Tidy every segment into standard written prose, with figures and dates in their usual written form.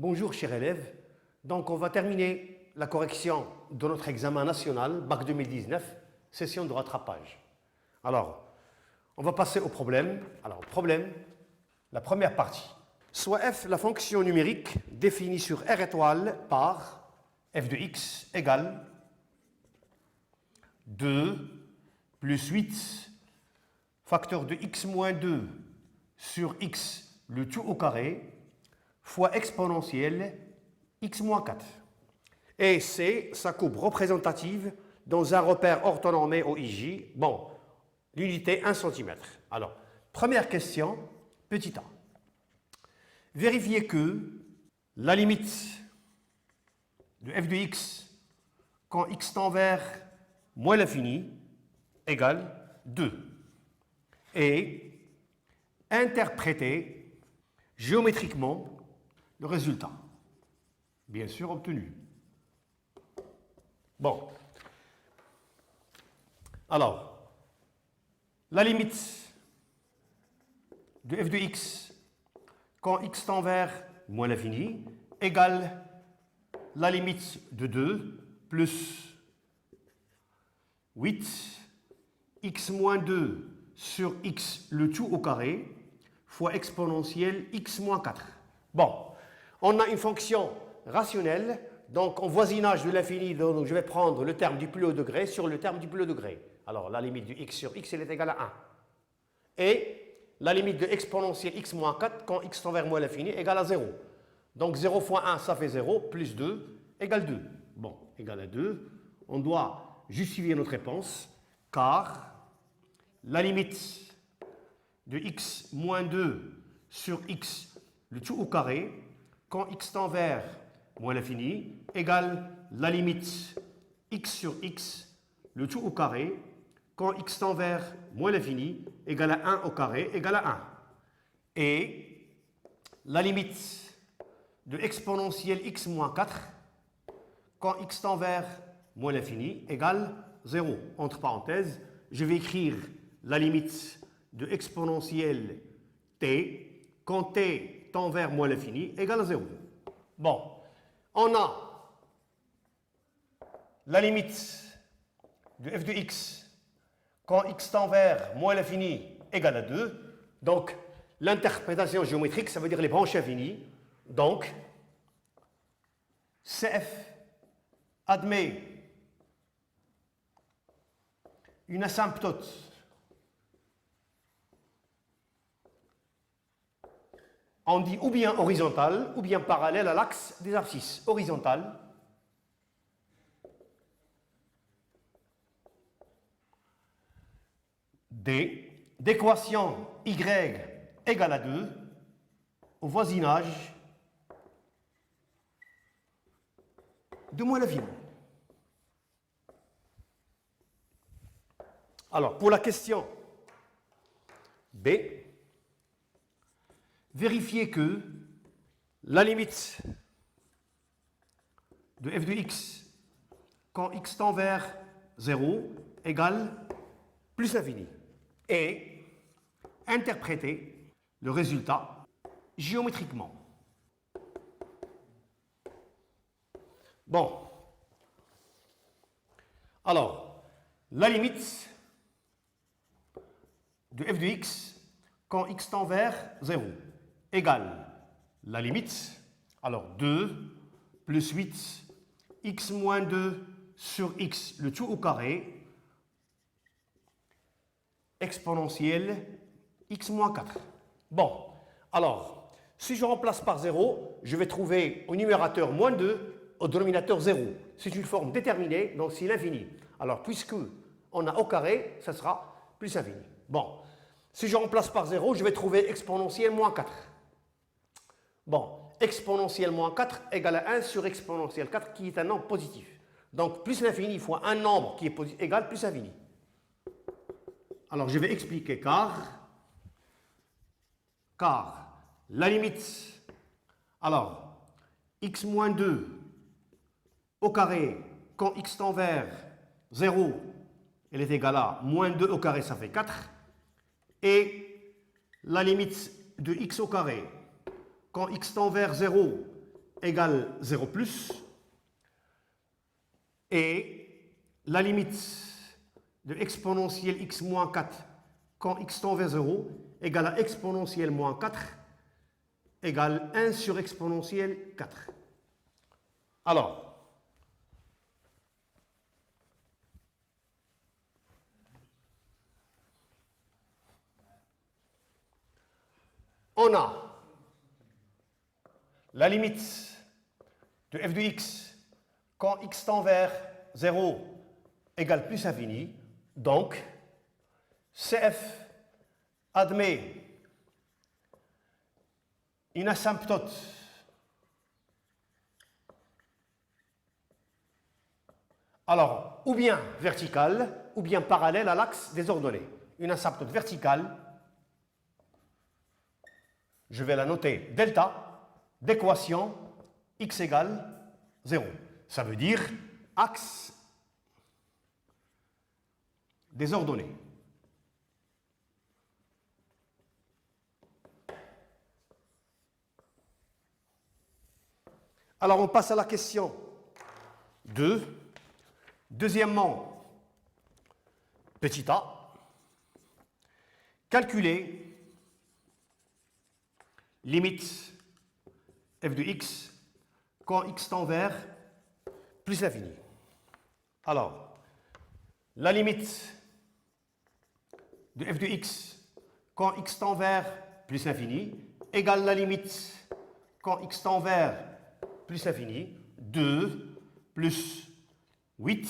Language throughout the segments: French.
Bonjour chers élèves, donc on va terminer la correction de notre examen national, Bac 2019, session de rattrapage. Alors, on va passer au problème. Alors, problème, la première partie. Soit f la fonction numérique définie sur R étoile par f de x égale 2 plus 8 facteur de x moins 2 sur x le tout au carré fois exponentielle x moins 4. Et c'est sa courbe représentative dans un repère orthonormé au IJ. Bon, l'unité 1 cm. Alors, première question, petit a. Vérifiez que la limite de f de x quand x tend vers moins l'infini égale 2. Et interpréter géométriquement le résultat, bien sûr obtenu. Bon. Alors, la limite de f de x quand x tend vers moins l'infini égale la limite de 2 plus 8 x moins 2 sur x le tout au carré fois exponentielle x moins 4. Bon, on a une fonction rationnelle, donc en voisinage de l'infini, donc je vais prendre le terme du plus haut degré sur le terme du plus haut degré. Alors la limite du x sur x, elle est égale à 1. Et la limite de exponentielle x moins 4 quand x tend vers moins l'infini égale à 0. Donc 0 fois 1, ça fait 0, plus 2 égale 2. Bon, égale à 2. On doit justifier notre réponse, car la limite de x moins 2 sur x le tout au carré quand x tend vers moins l'infini égale la limite x sur x le tout au carré quand x tend vers moins l'infini égale à 1 au carré égale à 1. Et la limite de exponentielle x moins 4 quand x tend vers moins l'infini égale 0. Entre parenthèses, je vais écrire la limite de exponentielle t quand t tend vers moins l'infini égale à 0. Bon, on a la limite de f de x quand x tend vers moins l'infini égale à 2. Donc, l'interprétation géométrique, ça veut dire les branches infinies. Donc, CF admet une asymptote on dit ou bien horizontale ou bien parallèle à l'axe des abscisses. Horizontale d'équation y égale à 2 au voisinage de moins l'infini. Alors, pour la question B, vérifiez que la limite de f de x quand x tend vers 0 égale plus l'infini. Et interpréter le résultat géométriquement. Bon. Alors, la limite de f de x quand x tend vers 0 égale la limite, alors 2 plus 8 x moins 2 sur x le tout au carré exponentielle x moins 4. Bon, alors, si je remplace par 0, je vais trouver au numérateur moins 2, au dénominateur 0. C'est une forme déterminée, donc c'est l'infini. Alors, puisque on a au carré, ça sera plus infini. Bon, si je remplace par 0, je vais trouver exponentielle moins 4. Bon, exponentielle moins 4 égale à 1 sur exponentielle 4 qui est un nombre positif. Donc, plus l'infini fois un nombre qui est positif égale plus l'infini. Alors, je vais expliquer car la limite, alors, x moins 2 au carré quand x tend vers 0, elle est égale à moins 2 au carré, ça fait 4. Et la limite de x au carré quand x tend vers 0 égale 0 plus, et la limite de exponentielle x moins 4 quand x tend vers 0 égale à exponentielle moins 4 égale 1 sur exponentielle 4. Alors, on a la limite de f de x quand x tend vers 0 égale plus infini. Donc, CF admet une asymptote alors ou bien verticale ou bien parallèle à l'axe des ordonnées. Une asymptote verticale, je vais la noter delta d'équation x égale 0. Ça veut dire axe des ordonnées. Alors on passe à la question 2. Deuxièmement, petit a, calculer limite f de x quand x tend vers plus l'infini. Alors, la limite de f de x quand x tend vers plus l'infini égale la limite quand x tend vers plus l'infini, 2 plus 8,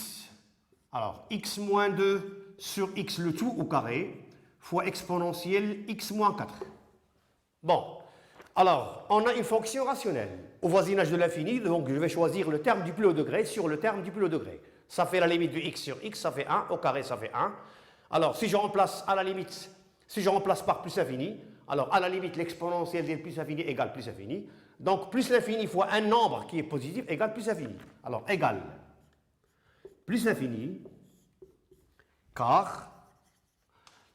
alors x moins 2 sur x le tout au carré, fois exponentielle x moins 4. Bon, alors, on a une fonction rationnelle au voisinage de l'infini, donc je vais choisir le terme du plus haut degré sur le terme du plus haut degré. Ça fait la limite de x sur x, ça fait 1, au carré ça fait 1. Alors, si je remplace à la limite, si je remplace par plus infini, alors à la limite l'exponentielle de plus infini égale plus infini. Donc, plus l'infini fois un nombre qui est positif égale plus infini. Alors, égale plus l'infini, car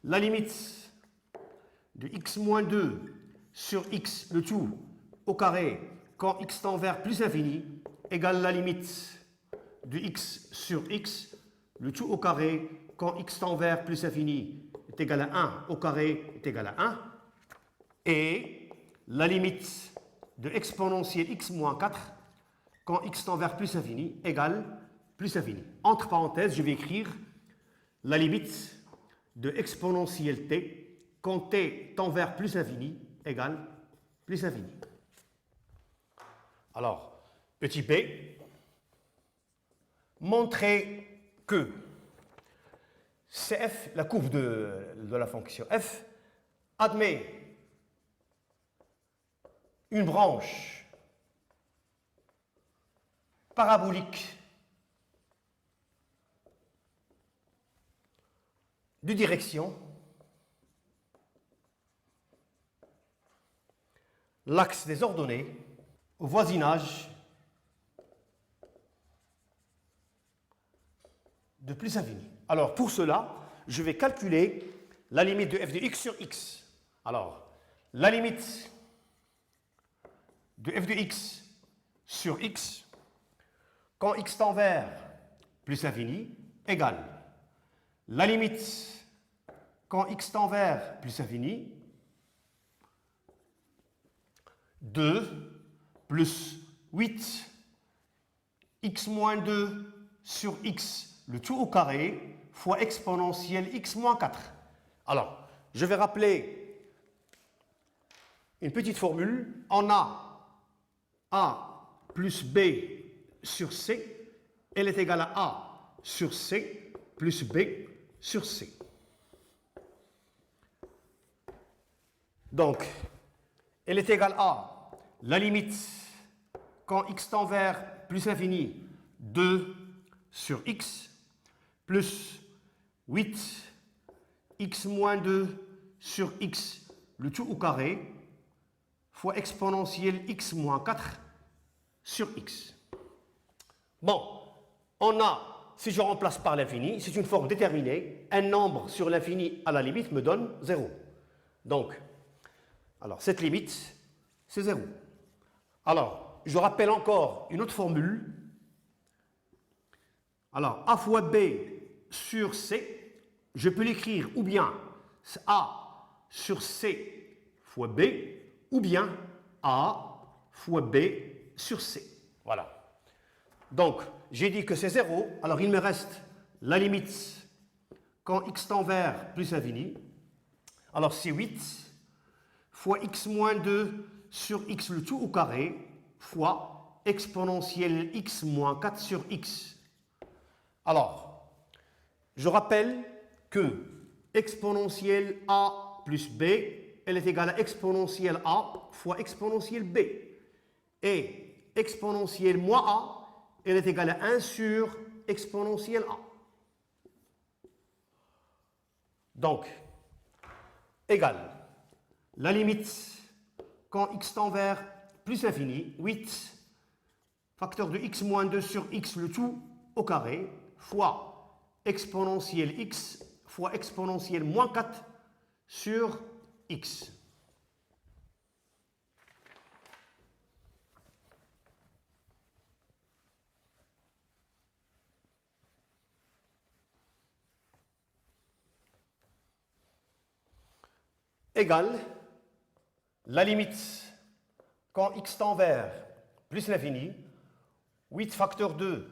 la limite de x moins 2 sur x le tout au carré quand x tend vers plus infini égale la limite de x sur x le tout au carré quand x tend vers plus infini est égal à 1 au carré est égal à 1, et la limite de exponentielle x moins 4 quand x tend vers plus infini égale plus infini. Entre parenthèses, je vais écrire la limite de exponentielle t quand t tend vers plus infini égale plus infini. Alors, petit b, montrer que CF, la courbe de la fonction f, admet une branche parabolique de direction l'axe des ordonnées au voisinage de plus infini. Alors, pour cela, je vais calculer la limite de f de x sur x. Alors, la limite de f de x sur x quand x tend vers plus infini égale la limite quand x tend vers plus infini 2 plus 8 x moins 2 sur x le tout au carré fois exponentielle x moins 4. Alors, je vais rappeler une petite formule. On a plus b sur c, elle est égale à a sur c plus b sur c. Donc, elle est égale à la limite quand x tend vers plus infini 2 sur x plus 8 x moins 2 sur x le tout au carré fois exponentielle x moins 4 sur x. Bon, on a, si je remplace par l'infini, c'est une forme déterminée, un nombre sur l'infini à la limite me donne 0. Donc, alors cette limite, c'est 0. Alors, je rappelle encore une autre formule. Alors, A fois B sur C, je peux l'écrire ou bien A sur C fois B, ou bien A fois B sur C. Voilà. Donc, j'ai dit que c'est 0, alors il me reste la limite quand x tend vers plus l'infini. Alors, c'est 8 fois x moins 2 sur x le tout au carré fois exponentielle x moins 4 sur x. Alors, je rappelle que exponentielle a plus b, elle est égale à exponentielle a fois exponentielle b. Et exponentielle moins a, elle est égale à 1 sur exponentielle a. Donc, égale la limite quand x tend vers plus l'infini, 8 facteur de x moins 2 sur x le tout au carré fois exponentielle x fois exponentielle moins 4 sur x. Égale la limite quand x tend vers plus l'infini, 8 facteur 2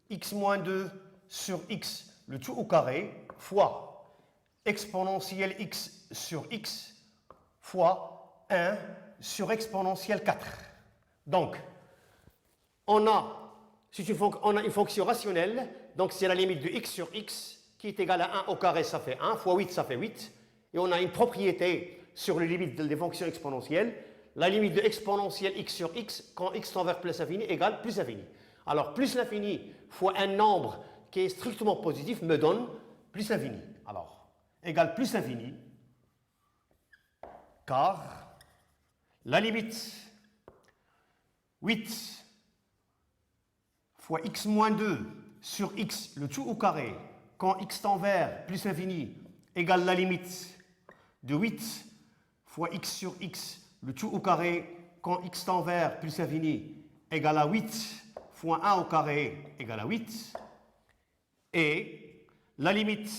x moins 2 sur x le tout au carré fois exponentielle x sur x fois 1 sur exponentielle 4. Donc, on a une fonction rationnelle, donc c'est la limite de x sur x qui est égale à 1 au carré, ça fait 1, fois 8, ça fait 8. Et on a une propriété sur les limites des fonctions exponentielles. La limite de exponentielle x sur x, quand x tend vers plus l'infini, égale plus l'infini. Alors, plus l'infini fois un nombre qui est strictement positif me donne plus l'infini. Alors, égale plus l'infini, car la limite 8 fois x moins 2 sur x, le tout au carré, quand x tend vers plus l'infini, égale la limite de 8 fois x sur x, le tout au carré, quand x tend vers plus l'infini, égale à 8 fois 1 au carré, égale à 8. Et la limite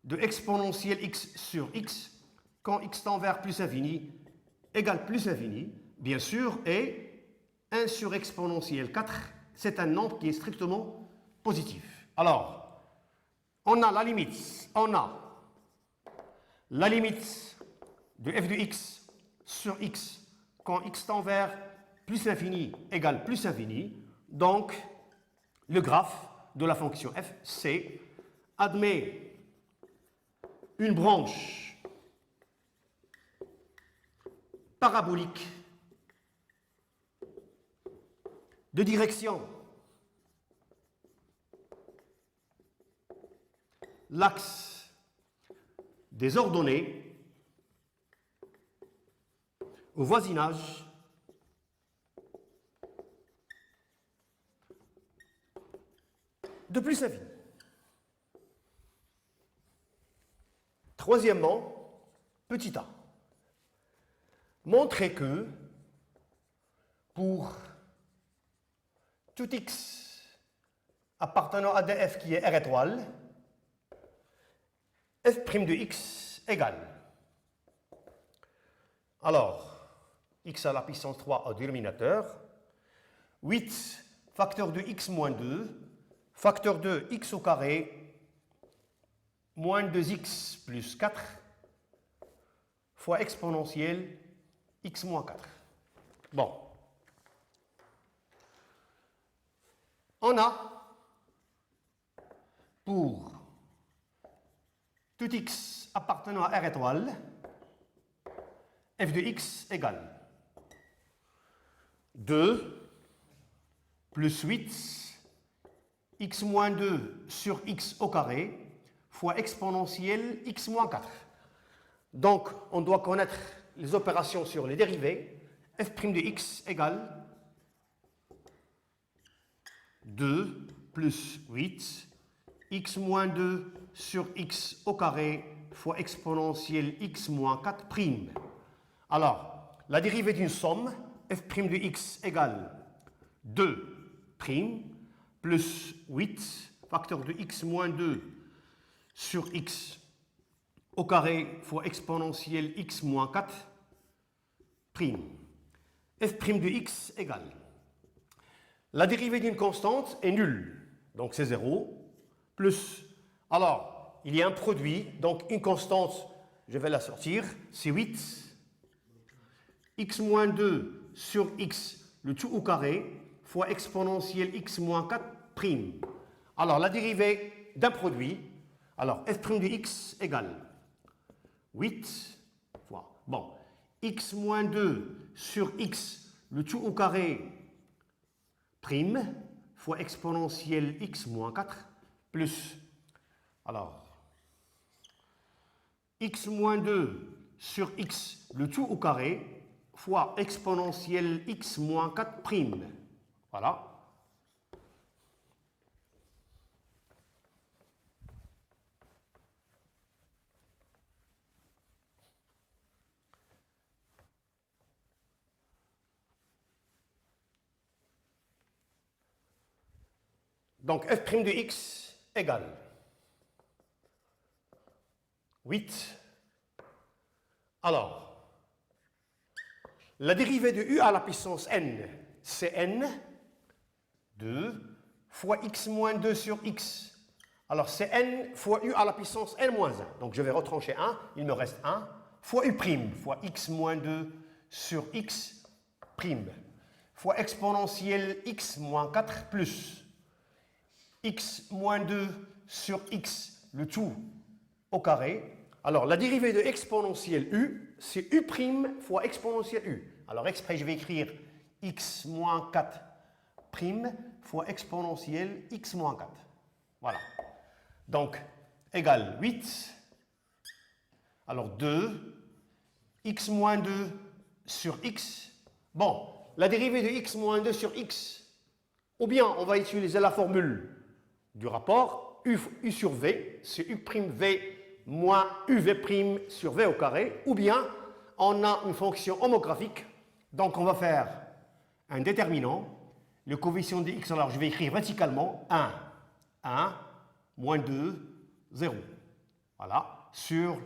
de exponentielle x sur x, quand x tend vers plus infini, égale plus infini, bien sûr, et 1 sur exponentielle 4, c'est un nombre qui est strictement positif. Alors, on a la limite de f de x sur x quand x tend vers plus l'infini égale plus infini. Donc, le graphe de la fonction f, c, admet une branche parabolique de direction l'axe des ordonnées au voisinage de plus infini. Troisièmement, petit a. Montrer que pour tout x appartenant à df qui est R étoile, f' de x égale. Alors, x à la puissance 3 au dénominateur, 8 facteur de x moins 2, facteur de x au carré, moins 2x plus 4, fois exponentielle x moins 4. Bon. On a, pour tout x appartenant à R étoile, f de x égale 2 plus 8 x moins 2 sur x au carré fois exponentielle x moins 4. Donc, on doit connaître les opérations sur les dérivés. f' de x égale 2 plus 8 x moins 2 sur x au carré fois exponentielle x moins 4 prime. Alors, la dérivée d'une somme, f' de x égale 2' plus 8, facteur de x moins 2 sur x au carré fois exponentielle x moins 4 prime. f' de x égale. La dérivée d'une constante est nulle, donc c'est 0, plus, alors, il y a un produit, donc une constante, je vais la sortir, c'est 8, x moins 2 sur x, le tout au carré, fois exponentielle x moins 4 prime. Alors, la dérivée d'un produit, alors f' de x égale 8 fois, bon, x moins 2 sur x, le tout au carré, prime, fois exponentielle x moins 4, plus, alors, x moins 2 sur x, le tout au carré, fois exponentielle x moins 4 prime. Voilà. Donc f' de x égale 8. Alors, la dérivée de u à la puissance n, c'est n, 2, fois x moins 2 sur x. Alors, c'est n fois u à la puissance n moins 1. Donc, je vais retrancher 1, il me reste 1, fois u prime, fois x moins 2 sur x prime, fois exponentielle x moins 4 plus x moins 2 sur x, le tout au carré. Alors, la dérivée de exponentielle u, c'est u' fois exponentielle u. Alors, exprès, je vais écrire x moins 4' fois exponentielle x moins 4. Voilà. Donc, égale 8. Alors, 2, x moins 2 sur x. Bon, la dérivée de x moins 2 sur x, ou bien on va utiliser la formule du rapport, u sur v, c'est u'v moins uv' sur v au carré, ou bien on a une fonction homographique, donc on va faire un déterminant, le coefficient de x, alors je vais écrire verticalement 1, moins 2, 0. Voilà, sur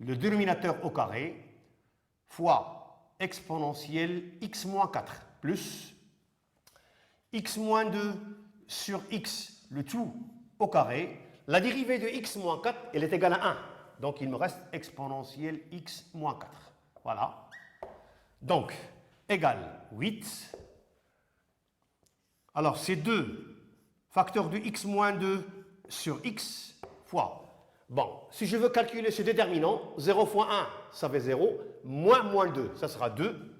le dénominateur au carré, fois exponentielle x moins 4, plus x moins 2 sur x, le tout au carré. La dérivée de x moins 4, elle est égale à 1. Donc, il me reste exponentielle x moins 4. Voilà. Donc, égale 8. Alors, c'est 2 facteur de x moins 2 sur x fois. Bon, si je veux calculer ce déterminant, 0 fois 1, ça fait 0, moins 2, ça sera 2,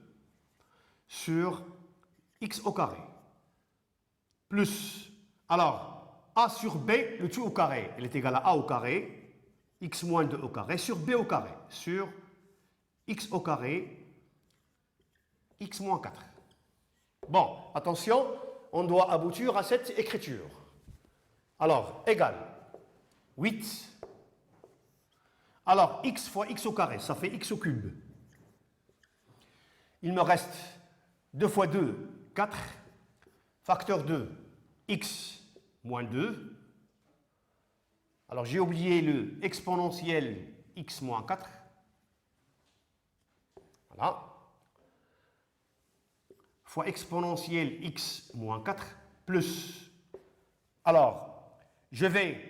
sur x au carré. Plus, alors, a sur b, le tout au carré, elle est égale à a au carré, x moins 2 au carré, sur b au carré, sur x au carré, x moins 4. Bon, attention, on doit aboutir à cette écriture. Alors, égale 8. Alors, x fois x au carré, ça fait x au cube. Il me reste 2 fois 2, 4, facteur 2, x moins 2. Alors, j'ai oublié le exponentiel x moins 4. Voilà. Fois exponentielle x moins 4 plus. Alors, je vais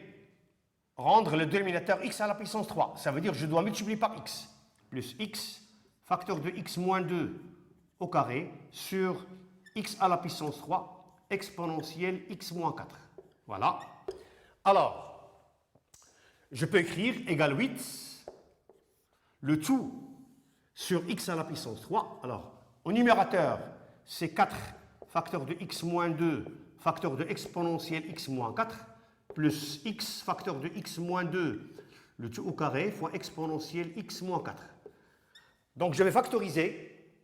rendre le dénominateur x à la puissance 3. Ça veut dire que je dois multiplier par x. Plus x, facteur de x moins 2 au carré, sur x à la puissance 3, exponentielle x moins 4. Voilà. Alors, je peux écrire égal 8, le tout sur x à la puissance 3. Alors, au numérateur, c'est 4 facteur de x moins 2, facteur de exponentielle x moins 4, plus x facteur de x moins 2, le tout au carré, fois exponentielle x moins 4. Donc, je vais factoriser.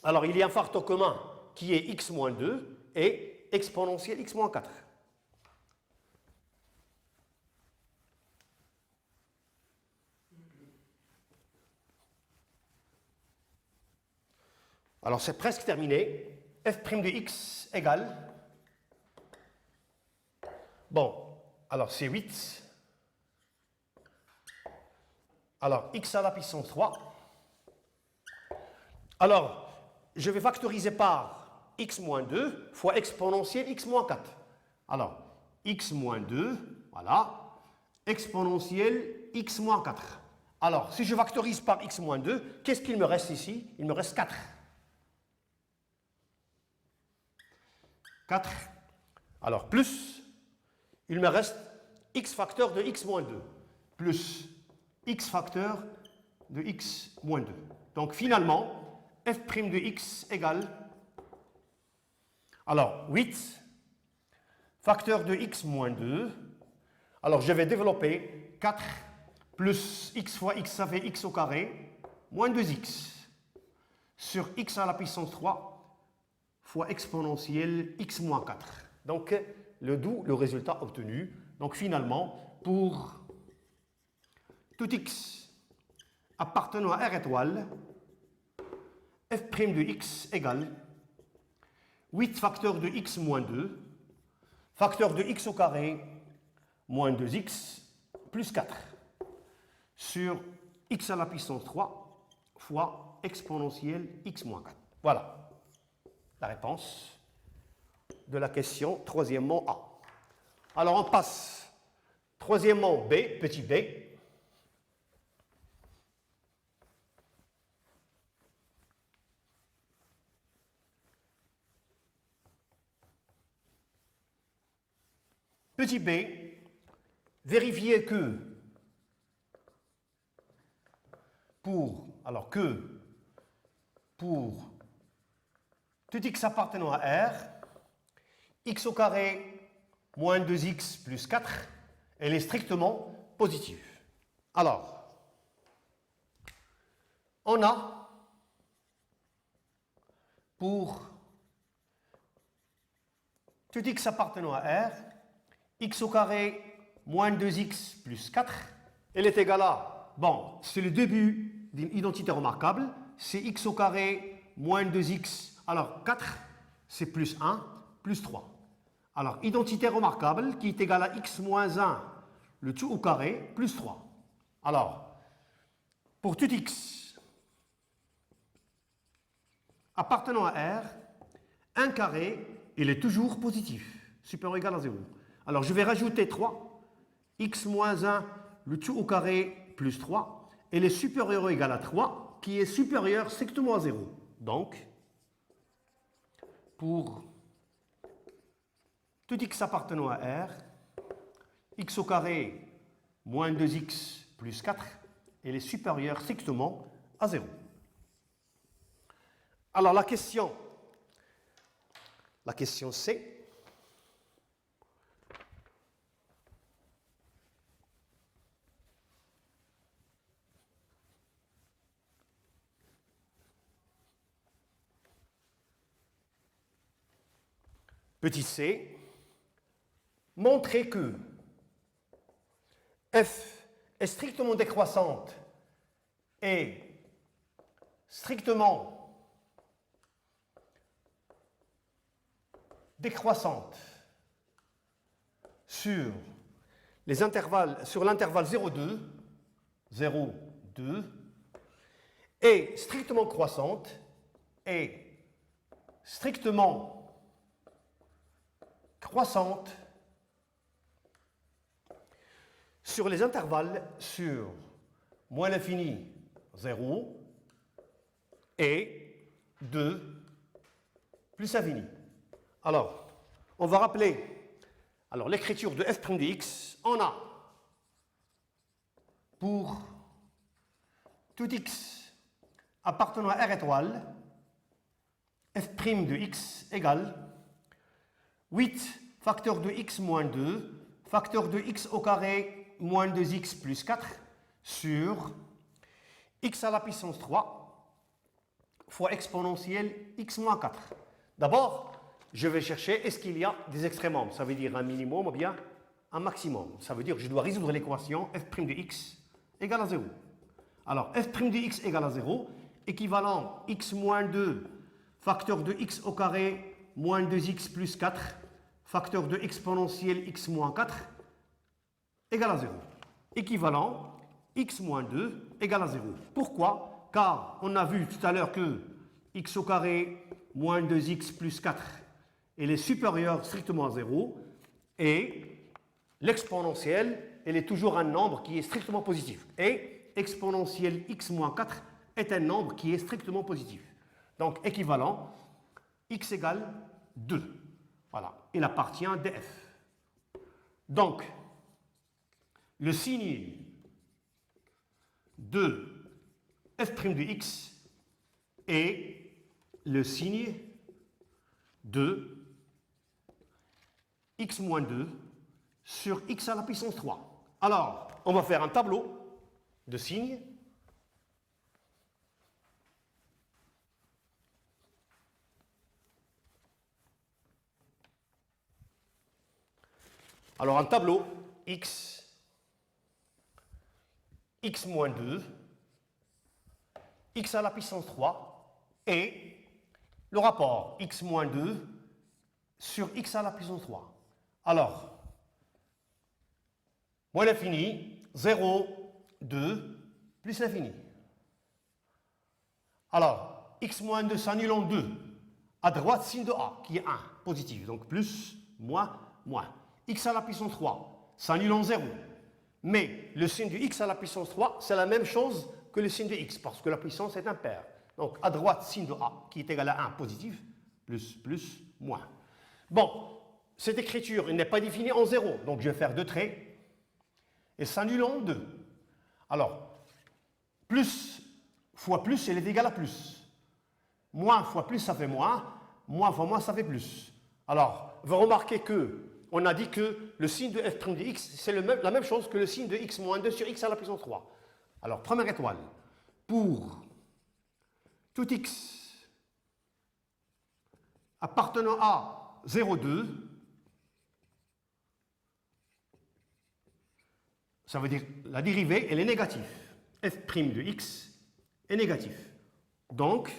Alors, il y a un facteur commun qui est x moins 2 et exponentielle x moins 4. Alors c'est presque terminé. f' de x égale. Bon, alors c'est 8. Alors x à la puissance 3. Alors, je vais factoriser par x moins 2 fois exponentielle x moins 4. Alors, x moins 2, voilà, exponentielle x moins 4. Alors, si je factorise par x moins 2, qu'est-ce qu'il me reste ici? Il me reste 4. 4. Alors, plus, il me reste x facteur de x moins 2, plus x facteur de x moins 2. Donc, finalement, f' de x égale, alors, 8, facteur de x moins 2. Alors, je vais développer 4 plus x fois x, ça fait x au carré, moins 2x, sur x à la puissance 3 fois exponentielle x moins 4. Donc, d'où le résultat obtenu. Donc, finalement, pour tout x appartenant à R étoile, f' de x égale 8 facteur de x moins 2, facteur de x au carré, moins 2x, plus 4, sur x à la puissance 3 fois exponentielle x moins 4. Voilà la réponse de la question troisièmement A. Alors on passe troisièmement B, petit b. Petit b, vérifiez que pour tout x appartenant à R, x au carré moins 2x plus 4, elle est strictement positive. Alors, on a pour tout x appartenant à R, x au carré moins 2x plus 4, elle est égale à, bon, c'est le début d'une identité remarquable, c'est x au carré moins 2x, alors 4, c'est plus 1, plus 3. Alors, identité remarquable qui est égale à x moins 1, le tout au carré, plus 3. Alors, pour tout x appartenant à R, 1 carré, il est toujours positif, supérieur ou égal à 0. Alors, je vais rajouter 3, x moins 1, le tout au carré, plus 3, et est supérieur ou égal à 3, qui est supérieur strictement à 0. Donc, pour tout x appartenant à R, x au carré, moins 2x plus 4, elle est supérieure strictement à 0. Alors, la question C. Petit c, montrer que f est strictement décroissante et strictement décroissante sur l'intervalle 0,2, 0,2, et strictement croissante et strictement croissante sur les intervalles sur moins l'infini 0 et 2 plus infini. Alors, on va rappeler l'écriture de f' de x. On a pour tout x appartenant à R étoile, f' de x égale 8 facteur de x moins 2, facteur de x au carré moins 2x plus 4 sur x à la puissance 3 fois exponentielle x moins 4. D'abord, je vais chercher est-ce qu'il y a des extrémums. Ça veut dire un minimum ou bien un maximum. Ça veut dire que je dois résoudre l'équation f' de x égale à 0. Alors, f' de x égale à 0, équivalent x moins 2 facteur de x au carré moins 2x plus 4, facteur de exponentielle x moins 4 égale à 0. Équivalent, x moins 2 égale à 0. Pourquoi? Car on a vu tout à l'heure que x au carré moins 2x plus 4 elle est supérieure strictement à 0 et l'exponentielle, elle est toujours un nombre qui est strictement positif. Et exponentielle x moins 4 est un nombre qui est strictement positif. Donc équivalent, x égale 2. Voilà, il appartient à df. Donc, le signe de f' de x est le signe de x moins 2 sur x à la puissance 3. Alors, on va faire un tableau de signes. Alors, un tableau x moins 2, x à la puissance 3 et le rapport x moins 2 sur x à la puissance 3. Alors, moins l'infini, 0, 2, plus l'infini. Alors, x moins 2 s'annule en 2. À droite, signe de A, qui est 1, positif. Donc, plus, moins, moins. X à la puissance 3 s'annule en 0. Mais le signe de x à la puissance 3, c'est la même chose que le signe de x, parce que la puissance est impaire. Donc, à droite, signe de A, qui est égal à 1, positif, plus, moins. Bon, cette écriture n'est pas définie en 0, donc je vais faire deux traits. Et s'annule en 2. Alors, plus fois plus, elle est égale à plus. Moins fois plus, ça fait moins. Moins fois moins, ça fait plus. Alors, vous remarquez qu'on a dit que le signe de f' de x, c'est la même chose que le signe de x moins 2 sur x à la puissance 3. Alors, première étoile. Pour tout x appartenant à 0,2, ça veut dire la dérivée, elle est négative. f' de x est négatif. Donc,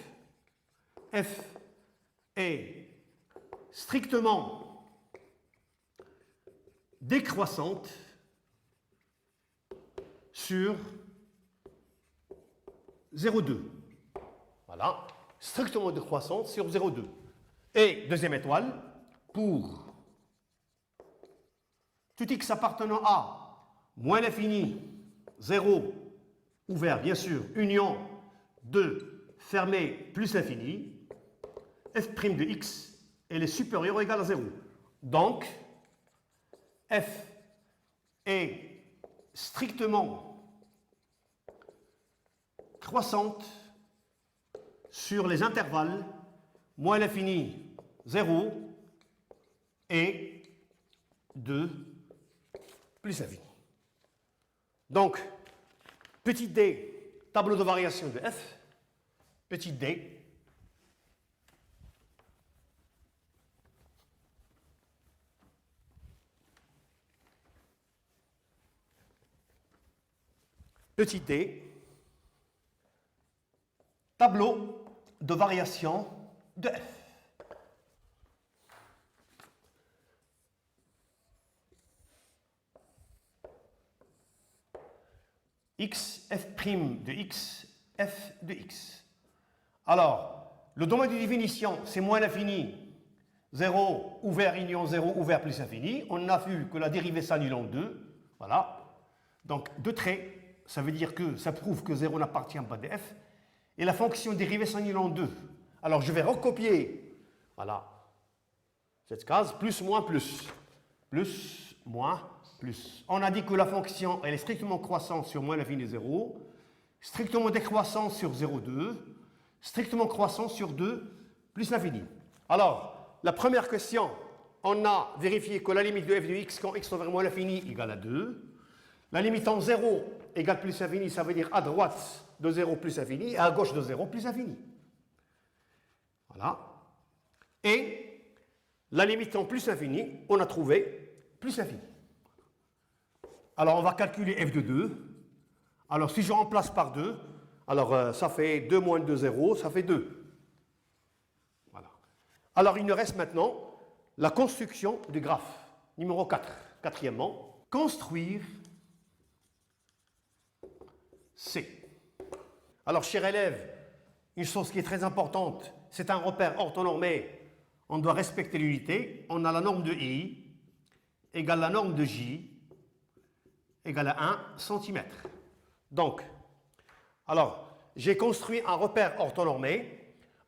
f est strictement décroissante sur 0,2. Voilà, strictement décroissante sur 0,2. Et deuxième étoile, pour tout x appartenant à moins l'infini, 0, ouvert bien sûr, union 2, fermé, plus l'infini, f' de x, elle est supérieure ou égale à 0. Donc, f est strictement croissante sur les intervalles moins l'infini, 0 et 2 plus l'infini. Donc, petit d, tableau de variation de f, petit d, petit d, tableau de variation de f. X, f' de x, f de x. Alors, le domaine de définition, c'est moins l'infini, 0, ouvert, union 0, ouvert, plus infini. On a vu que la dérivée s'annule en 2. Voilà. Donc, deux traits, ça veut dire que ça prouve que 0 n'appartient pas de f. Et la fonction dérivée s'annule en 2. Alors, je vais recopier, voilà, cette case, plus, moins, plus. Plus, moins, plus. On a dit que la fonction, elle est strictement croissante sur moins l'infini 0, strictement décroissante sur 0,2, strictement croissante sur 2 plus l'infini. Alors, la première question, on a vérifié que la limite de f de x quand x vers moins l'infini égale à 2. La limite en 0 égale plus infini, ça veut dire à droite de 0 plus infini et à gauche de 0 plus infini. Voilà. Et la limite en plus infini, on a trouvé plus infini. Alors, on va calculer f de 2. Alors, si je remplace par 2, alors ça fait 2 moins 2, 0, ça fait 2. Alors, il nous reste maintenant la construction du graphe. Numéro 4. Quatrièmement, construire C. Alors, chers élèves, une chose qui est très importante, c'est un repère orthonormé. On doit respecter l'unité. On a la norme de I égale la norme de J égale à 1 cm. Donc, alors, j'ai construit un repère orthonormé.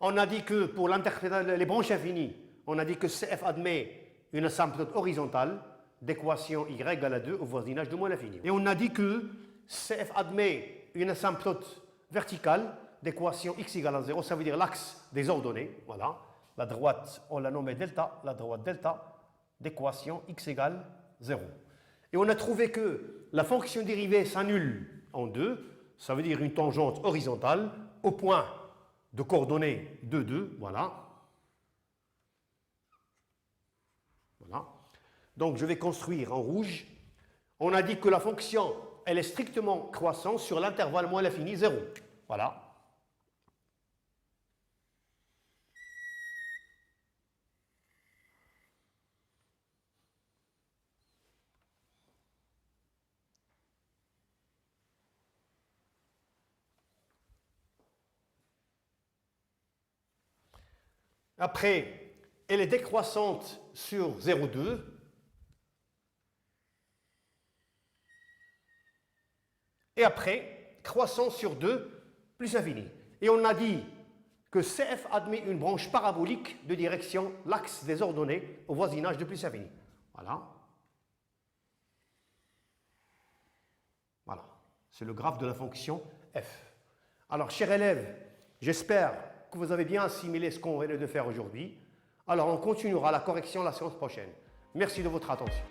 On a dit que pour les branches infinies, on a dit que CF admet une asymptote horizontale d'équation y égale à 2 au voisinage de moins l'infini. Et on a dit que CF admet une asymptote verticale d'équation x égale à 0, ça veut dire l'axe des ordonnées. Voilà. La droite, on l'a nommée delta, la droite delta d'équation x égale 0. Et on a trouvé que la fonction dérivée s'annule en 2, ça veut dire une tangente horizontale au point de coordonnées 2, 2, voilà. Voilà. Donc je vais construire en rouge. On a dit que la fonction, elle est strictement croissante sur l'intervalle moins l'infini 0. Voilà. Après, elle est décroissante sur 0,2. Et après, croissance sur 2 plus infini. Et on a dit que CF admet une branche parabolique de direction l'axe des ordonnées au voisinage de plus infini. Voilà. Voilà. C'est le graphe de la fonction f. Alors, chers élèves, j'espère que vous avez bien assimilé ce qu'on vient de faire aujourd'hui. Alors, on continuera la correction la séance prochaine. Merci de votre attention.